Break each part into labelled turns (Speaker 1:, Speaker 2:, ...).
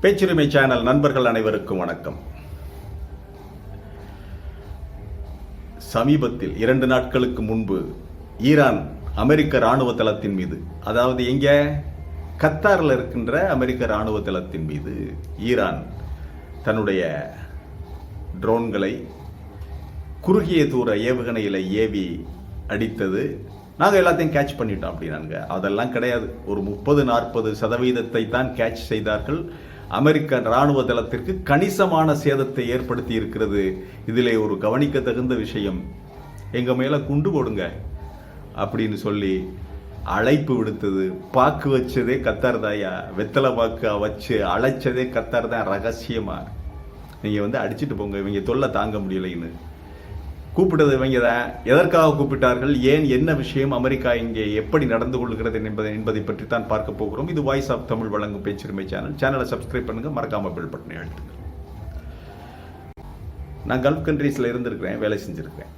Speaker 1: பேச்சுரிமை channel நண்பர்கள் அனைவருக்கும் வணக்கம். சமீபத்தில் 2 நாட்களுக்கு முன்பு ஈரான் அமெரிக்க ராணுவ தளத்தின் மீது, அதாவது எங்க கத்தாரில் இருக்கின்ற அமெரிக்க ராணுவ தளத்தின் மீது ஈரான் தன்னுடைய ட்ரோன்களை குறுகிய தூர ஏவுகணையில் ஏவி அடித்தது. நாங்கள் எல்லாத்தையும் கேட்ச் பண்ணிட்டோம் அப்படின்னாங்க. அதெல்லாம் கிடையாது. ஒரு 30-40% தான் கேட்ச் செய்தார்கள். அமெரிக்க ராணுவ தளத்திற்கு கணிசமான சேதத்தை ஏற்படுத்தி இருக்கிறது. இதிலே ஒரு கவனிக்க தகுந்த விஷயம், எங்க மேல குண்டு போடுங்க அப்படின்னு சொல்லி அழைப்பு விடுத்தது. பாக்கு வச்சதே கத்தார் தாயா, வெத்தலை பாக்கு வச்சு அழைச்சதே கத்தார் தான். ரகசியமா நீங்க அடிச்சுட்டு போங்க, இவங்க தொல்லை தாங்க முடியலைன்னு கூப்பிட்டது இவங்க தான். எதற்காக கூப்பிட்டார்கள், ஏன், என்ன விஷயம், அமெரிக்கா இங்கே எப்படி நடந்து கொள்கிறது என்பதை பற்றி தான் பார்க்க போகிறோம். இது வாய்ஸ் ஆஃப் தமிழ் வழங்கும் பேச்சுரிமை சேனலை சப்ஸ்கிரைப் பண்ணுங்க, மறக்காம பெல் பட்டனை அழுத்துங்க. நான் கல்ஃப் கண்ட்ரீஸ்ல இருந்திருக்கிறேன், வேலை செஞ்சிருக்கிறேன்.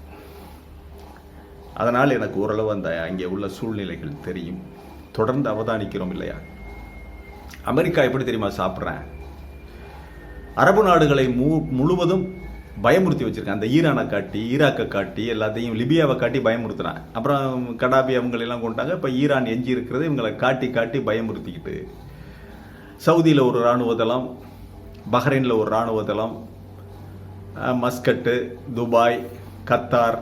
Speaker 1: அதனால் எனக்கு ஓரளவு அங்கே உள்ள சூழ்நிலைகள் தெரியும். தொடர்ந்து அவதானிக்கிறோம் இல்லையா. அமெரிக்கா எப்படி தெரியுமா சாப்பிட்றேன், அரபு நாடுகளை முழுவதும் பயமுறுத்தி வச்சிருக்கேன். அந்த ஈரானை காட்டி, ஈராக்கை காட்டி, எல்லாத்தையும் லிபியாவை காட்டி பயமுறுத்துறான். அப்புறம் கடாபி அவங்களெல்லாம் கொண்டாங்க. இப்போ ஈரான் எஞ்சி இருக்கிறது இவங்களை காட்டி காட்டி பயமுறுத்திக்கிட்டு, சவுதியில் ஒரு இராணுவ தளம், பஹ்ரைனில் ஒரு இராணுவ தளம், மஸ்கட்டு, துபாய், கத்தார்,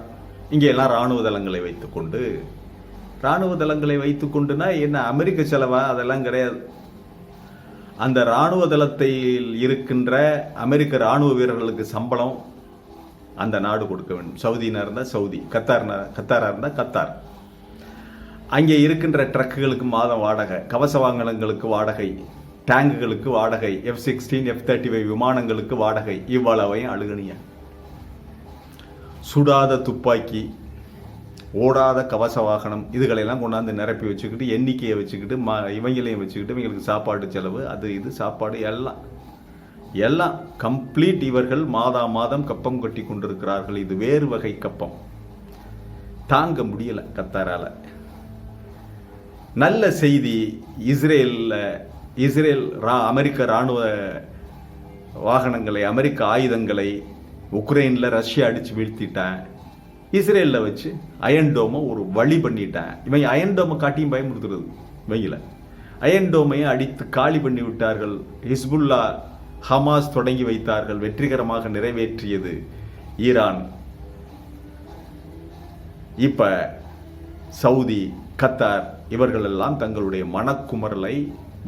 Speaker 1: இங்கே எல்லாம் இராணுவ தளங்களை வைத்துக்கொண்டு, இராணுவ தளங்களை வைத்துக்கொண்டுனா என்ன, அமெரிக்க செலவா? அதெல்லாம் கிடையாது. அந்த இராணுவ தளத்தில் இருக்கின்ற அமெரிக்க இராணுவ வீரர்களுக்கு சம்பளம் அந்த நாடு கொடுக்க வேண்டும். சவுதினா இருந்தால் சவுதி, கத்தாரா இருந்தால் கத்தார். அங்கே இருக்கின்ற ட்ரக்குகளுக்கு மாதம் வாடகை, கவச வாகனங்களுக்கு வாடகை, டேங்குகளுக்கு வாடகை, F-16 F-35 விமானங்களுக்கு வாடகை, இவ்வளவையும் அழுகணிய. சுடாத துப்பாக்கி, ஓடாத கவச வாகனம், இதுகளெல்லாம் கொண்டாந்து நிரப்பி வச்சுக்கிட்டு, எண்ணிக்கையை வச்சுக்கிட்டு, இவங்களையும் வச்சுக்கிட்டு, இவங்களுக்கு சாப்பாடு செலவு, அது இது சாப்பாடு எல்லாம் கம்ப்ளீட். இவர்கள் மாதம் கப்பம் கட்டி கொண்டிருக்கிறார்கள். இது வேறு வகை கப்பம், தாங்க முடியல கத்தாரால. நல்ல செய்தி, இஸ்ரேல் அமெரிக்க இராணுவ வாகனங்களை, அமெரிக்க ஆயுதங்களை உக்ரைனில் ரஷ்யா அடிச்சு வீழ்த்திட்டேன். இஸ்ரேலில் வச்சு அயன்டோமை ஒரு வழி பண்ணிட்டேன். இவங்க அயன்டோமை காட்டியும் பயமுறுத்துறது. இவங்கள அயன்டோமையை அடித்து காலி பண்ணி விட்டார்கள். ஹிஸ்புல்லா, ஹமாஸ் தொடங்கி வைத்தார்கள், வெற்றிகரமாக நிறைவேற்றியது ஈரான். இப்ப சவுதி, கத்தார் இவர்கள் எல்லாம் தங்களுடைய மனக்குமரலை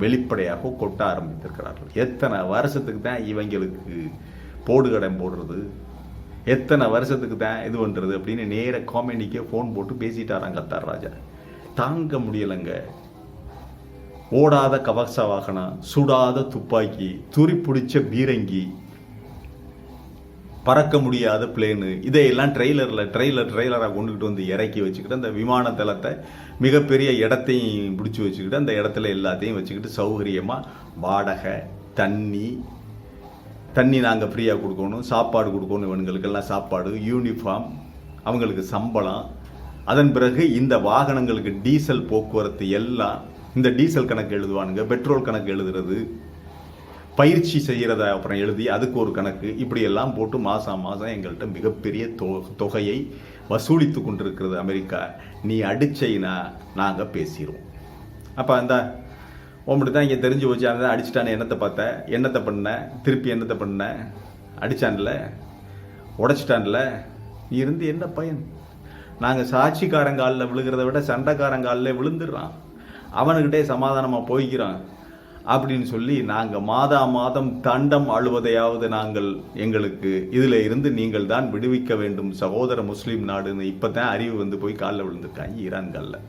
Speaker 1: வெளிப்படையாக கொட்ட ஆரம்பித்திருக்கிறார்கள். எத்தனை வருஷத்துக்கு தான் இவங்களுக்கு போடுகடம் போடுறது, எத்தனை வருஷத்துக்கு தான் இது பண்ணுறது அப்படின்னு நேர காமெடிக்கே ஃபோன் போட்டு பேசிட்டாராங்க கத்தார் ராஜா. தாங்க முடியலைங்க. ஓடாத கவச வாகனம், சுடாத துப்பாக்கி, துரி பிடிச்ச பீரங்கி, பறக்க முடியாத பிளேனு, இதையெல்லாம் ட்ரெய்லராக கொண்டுகிட்டு வந்து இறக்கி வச்சுக்கிட்டு, அந்த விமான தளத்தை மிகப்பெரிய இடத்தையும் பிடிச்சி வச்சுக்கிட்டு, அந்த இடத்துல எல்லாத்தையும் வச்சுக்கிட்டு சௌகரியமாக வாடகை, தண்ணி நாங்கள் ஃப்ரீயாக கொடுக்கணும், சாப்பாடு கொடுக்கணும், இவங்களுக்கெல்லாம் சாப்பாடு, யூனிஃபார்ம், அவங்களுக்கு சம்பளம். அதன் பிறகு இந்த வாகனங்களுக்கு டீசல் போக்குவரத்து எல்லாம், இந்த டீசல் கணக்கு எழுதுவானுங்க, பெட்ரோல் கணக்கு எழுதுறது, பயிற்சி செய்கிறத அப்புறம் எழுதி அதுக்கு ஒரு கணக்கு, இப்படியெல்லாம் போட்டு மாதம் எங்கள்கிட்ட மிகப்பெரிய தொகையை வசூலித்து கொண்டிருக்கிறது அமெரிக்கா. நீ அடிச்சைனா நாங்கள் பேசிடுவோம். அப்போ அந்த உங்கள்கிட்ட தான் இங்கே தெரிஞ்சு வச்சு, அந்த அடிச்சிட்டானே, என்னத்தை பண்ண, திருப்பி என்னத்தை பண்ண, அடித்தான்ல, உடைச்சிட்டான்ல, நீ இருந்து என்ன பயன்? நாங்கள் சாட்சிக்காரங்காலில் விழுகிறத விட சண்டைக்காரங்காலில் விழுந்துடுறான், அவனுக்கிட்டே சமாதானமாக போய்க்கிறான் அப்படின்னு சொல்லி நாங்கள் மாதம் தண்டம் அழுவதையாவது நாங்கள் எங்களுக்கு இதில் இருந்து நீங்கள் தான் விடுவிக்க வேண்டும் சகோதர முஸ்லீம் நாடுன்னு இப்போ தான் அறிவு போய் காலில் விழுந்திருக்காங்க ஈரான்காலில்.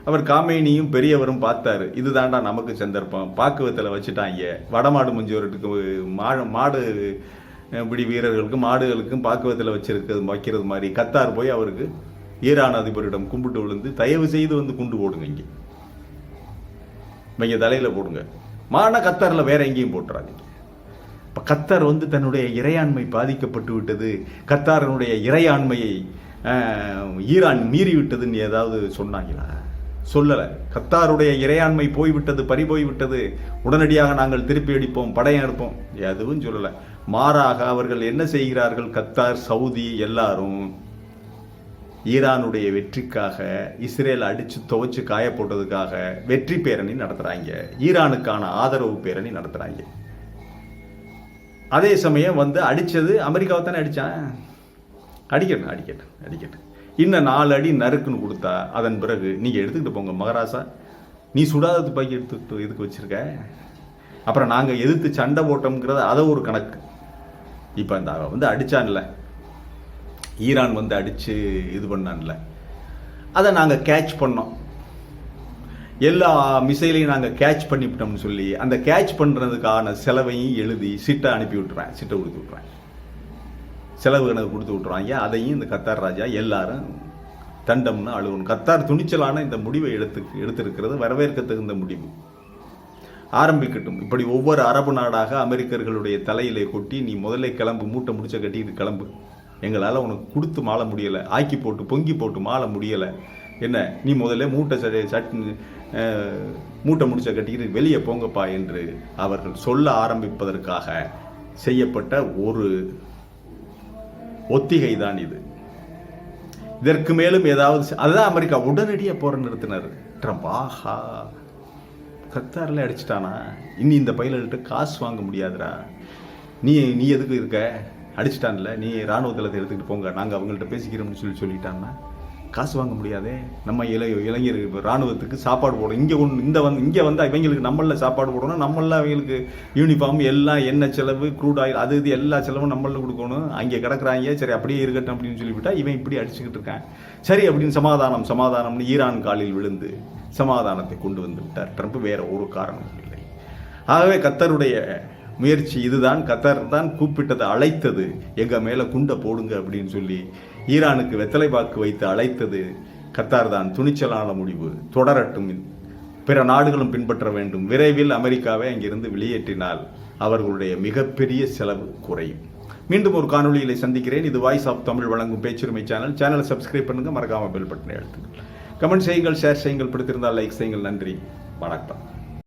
Speaker 1: அவர் காமேனியும் பெரியவரும் பார்த்தாரு, இதுதான்டா நமக்கு சந்தர்ப்பம், பாக்குவத்தில் வச்சுட்டாங்க. வடமாடு முஞ்சோருக்கு மாடு இப்படி வீரர்களுக்கு, மாடுகளுக்கும் பாக்குவத்தில் வைக்கிறது மாதிரி கத்தார் போய் அவருக்கு ஈரான் அதிபரிடம் கும்பிட்டு விழுந்து, தயவு செய்து குண்டு போடுங்க, இங்க தலையில போடுங்க, கத்தாரில் வேற எங்கேயும் போட்டுறாங்க. இப்போ கத்தார் தன்னுடைய இறையாண்மை பாதிக்கப்பட்டு விட்டது, கத்தாரனுடைய இறையாண்மையை ஈரான் மீறி விட்டதுன்னு ஏதாவது சொன்னாங்களா? சொல்லலை. கத்தாருடைய இறையாண்மை போய்விட்டது, பறி போய்விட்டது, உடனடியாக நாங்கள் திருப்பி அடிப்போம், படையம் எடுப்போம், எதுவும் சொல்லலை. மாறாக அவர்கள் என்ன செய்கிறார்கள்? கத்தார், சவுதி எல்லாரும் ஈரானுடைய வெற்றிக்காக, இஸ்ரேல் அடித்து துவைச்சு காய போட்டதுக்காக வெற்றி பேரணி நடத்துகிறாங்க, ஈரானுக்கான ஆதரவு பேரணி நடத்துகிறாங்க. அதே சமயம் அடித்தது அமெரிக்காவை தானே அடித்தான். அடிக்கட்டும் இன்னும் 4 அடி நறுக்குன்னு கொடுத்தா அதன் பிறகு நீங்கள் எடுத்துக்கிட்டு போங்க மகாராசா, நீ சுடாத துப்பாக்கி எடுத்துக்கிட்டு இதுக்கு வச்சுருக்க, அப்புறம் நாங்கள் எதிர்த்து சண்டை போட்டோம்ங்கிறது அதை ஒரு கணக்கு. இப்போ அந்த அடித்தான்ல, ஈரான் அடித்து இது பண்ணான்ல, அதை நாங்கள் கேட்ச் பண்ணோம், எல்லா மிசைலையும் நாங்கள் கேட்ச் பண்ணிவிட்டோம்னு சொல்லி அந்த கேட்ச் பண்ணுறதுக்கான செலவையும் எழுதி சிட்டை அனுப்பி விட்டுறேன், சிட்டை கொடுத்து விட்றேன், செலவு கணக்கு கொடுத்து விட்ருவாங்க. அதையும் இந்த கத்தார் ராஜா எல்லாரும் தண்டம்னு அழுகணும். கத்தார் துணிச்சலான இந்த முடிவை எடுத்திருக்கிறது வரவேற்க தகுந்த முடிவு. ஆரம்பிக்கட்டும். இப்படி ஒவ்வொரு அரபு நாடாக அமெரிக்கர்களுடைய தலையிலே கொட்டி, நீ முதல்ல கிளம்பு, மூட்டை முடிச்ச கட்டிட்டு கிளம்பு, எங்களால் உனக்கு கொடுத்து மாள முடியலை, ஆக்கி போட்டு பொங்கி போட்டு மாள முடியலை, என்ன நீ முதல்ல மூட்டை முடிச்ச கட்டிக்கிட்டு வெளியே போங்கப்பா என்று அவர்கள் சொல்ல ஆரம்பிப்பதற்காக செய்யப்பட்ட ஒரு ஒத்திகை தான் இது. இதற்கு மேலும் ஏதாவது, அதுதான் அமெரிக்கா உடனடியாக போற நிறுத்தினார். ட்ரம்ப் ஆஹா கத்தாரில் அடிச்சிட்டானா, இனி இந்த பைலட்டு காசு வாங்க முடியாதுடா, நீ எதுக்கு இருக்க, அடிச்சிட்டான்ல, நீ இராணுவ தளத்தை எடுத்துக்கிட்டு போங்க, நாங்கள் அவங்கள்ட்ட பேசிக்கிறோம்னு சொல்லிட்டான்னா காசு வாங்க முடியாதே. நம்ம இளைஞர் இராணுவத்துக்கு சாப்பாடு போடணும், இங்கே வந்து இவங்களுக்கு நம்மளில் சாப்பாடு போடணும், நம்மளில் அவங்களுக்கு யூனிஃபார்ம் எல்லாம், எண்ணெய் செலவு, க்ரூட் ஆயில், அது இது எல்லா செலவும் நம்மளில் கொடுக்கணும், அங்கே கிடக்குறாங்க, சரி அப்படியே இருக்கட்டும் அப்படின்னு சொல்லிவிட்டா இவன் இப்படி அடிச்சுக்கிட்டு இருக்கான், சரி அப்படின்னு சமாதானம்னு ஈரான் காலில் விழுந்து சமாதானத்தை கொண்டு வந்து விட்டார் ட்ரம்ப். வேற ஒரு காரணம் இல்லை. ஆகவே கத்தருடைய முயற்சி இதுதான். கத்தார் தான் கூப்பிட்டதை, அழைத்தது, எங்கள் மேலே குண்டை போடுங்க அப்படின்னு சொல்லி ஈரானுக்கு வெத்தலை பாக்கு வைத்து அழைத்தது கத்தார் தான். துணிச்சலான முடிவு. தொடரட்டும், பிற நாடுகளும் பின்பற்ற வேண்டும். விரைவில் அமெரிக்காவை அங்கிருந்து வெளியேற்றினால் அவர்களுடைய மிகப்பெரிய செலவு குறையும். மீண்டும் ஒரு காணொலியிலே சந்திக்கிறேன். இது வாய்ஸ் ஆஃப் தமிழ் வழங்கும் பேச்சுரிமை சேனலை சப்ஸ்கிரைப் பண்ணுங்க, மறக்காம பெல் பட்டனை அழுத்துங்கள், கமெண்ட் செய்யுங்கள், ஷேர் செய்யுங்கள், பிடித்திருந்தால் லைக் செய்யுங்கள். நன்றி, வணக்கம்.